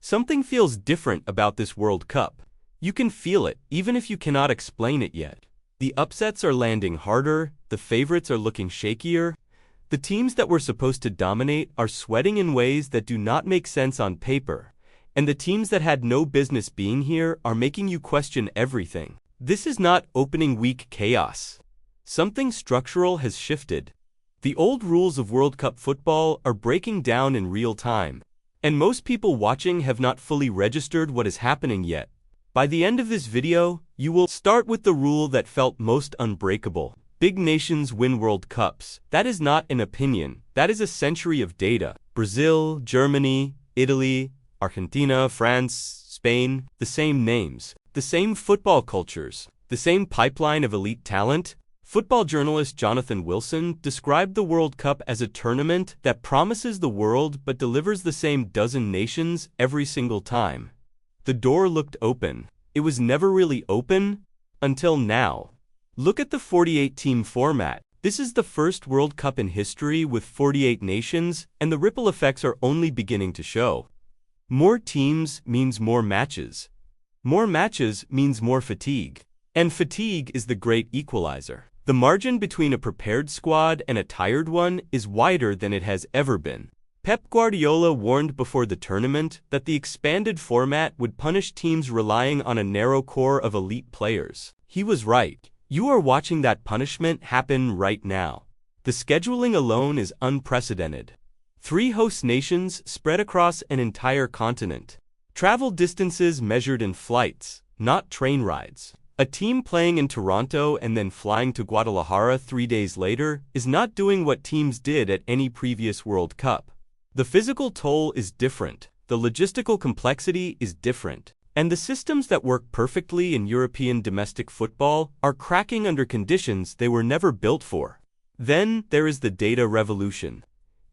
Something feels different about this World Cup. You can feel it, even if you cannot explain it yet. The upsets are landing harder, the favorites are looking shakier. The teams that were supposed to dominate are sweating in ways that do not make sense on paper. And the teams that had no business being here are making you question everything. This is not opening week chaos. Something structural has shifted. The old rules of World Cup football are breaking down in real time. And most people watching have not fully registered what is happening yet. By the end of this video, you will start with the rule that felt most unbreakable. Big nations win World Cups. That is not an opinion. That is a century of data. Brazil, Germany, Italy, Argentina, France, Spain, the same names, the same football cultures, the same pipeline of elite talent. Football journalist Jonathan Wilson described the World Cup as a tournament that promises the world but delivers the same dozen nations every single time. The door looked open. It was never really open until now. Look at the 48-team format. This is the first World Cup in history with 48 nations, and the ripple effects are only beginning to show. More teams means more matches. More matches means more fatigue. And fatigue is the great equalizer. The margin between a prepared squad and a tired one is wider than it has ever been. Pep Guardiola warned before the tournament that the expanded format would punish teams relying on a narrow core of elite players. He was right. You are watching that punishment happen right now. The scheduling alone is unprecedented. 3 host nations spread across an entire continent. Travel distances measured in flights, not train rides. A team playing in Toronto and then flying to Guadalajara 3 days later is not doing what teams did at any previous World Cup. The physical toll is different, the logistical complexity is different, and the systems that work perfectly in European domestic football are cracking under conditions they were never built for. Then there is the data revolution.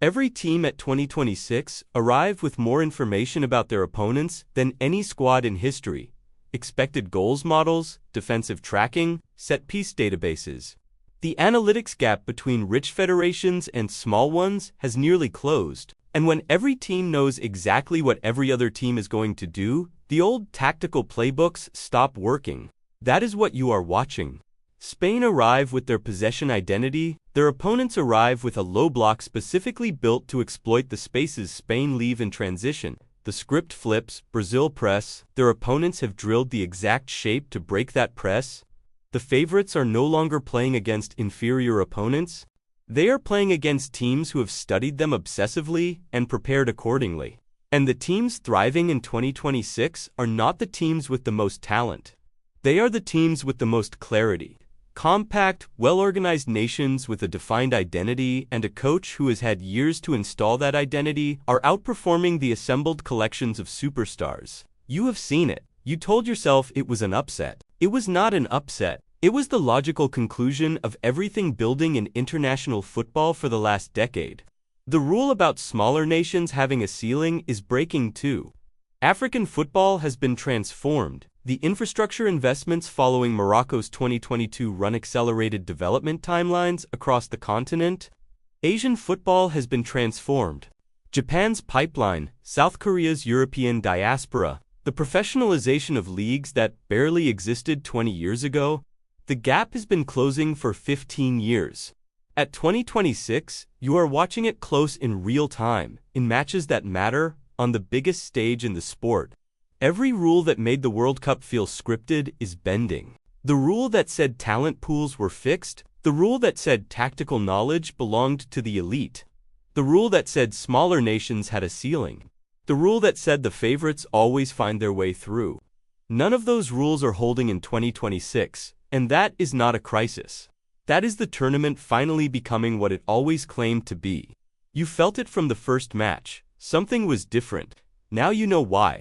Every team at 2026 arrived with more information about their opponents than any squad in history. Expected goals models, defensive tracking, set-piece databases. The analytics gap between rich federations and small ones has nearly closed. And when every team knows exactly what every other team is going to do, the old tactical playbooks stop working. That is what you are watching. Spain arrive with their possession identity. Their opponents arrive with a low block specifically built to exploit the spaces Spain leave in transition. The script flips, Brazil press. Their opponents have drilled the exact shape to break that press. The favorites are no longer playing against inferior opponents. They are playing against teams who have studied them obsessively and prepared accordingly. And the teams thriving in 2026 are not the teams with the most talent. They are the teams with the most clarity. Compact, well-organized nations with a defined identity and a coach who has had years to install that identity are outperforming the assembled collections of superstars. You have seen it. You told yourself it was an upset. It was not an upset. It was the logical conclusion of everything building in international football for the last decade. The rule about smaller nations having a ceiling is breaking too. African football has been transformed. The infrastructure investments following Morocco's 2022 run-accelerated development timelines across the continent. Asian football has been transformed. Japan's pipeline, South Korea's European diaspora, the professionalization of leagues that barely existed 20 years ago. The gap has been closing for 15 years. At 2026, you are watching it close in real time, in matches that matter, on the biggest stage in the sport. Every rule that made the World Cup feel scripted is bending. The rule that said talent pools were fixed, the rule that said tactical knowledge belonged to the elite, the rule that said smaller nations had a ceiling, the rule that said the favorites always find their way through. None of those rules are holding in 2026, and that is not a crisis. That is the tournament finally becoming what it always claimed to be. You felt it from the first match. Something was different. Now you know why.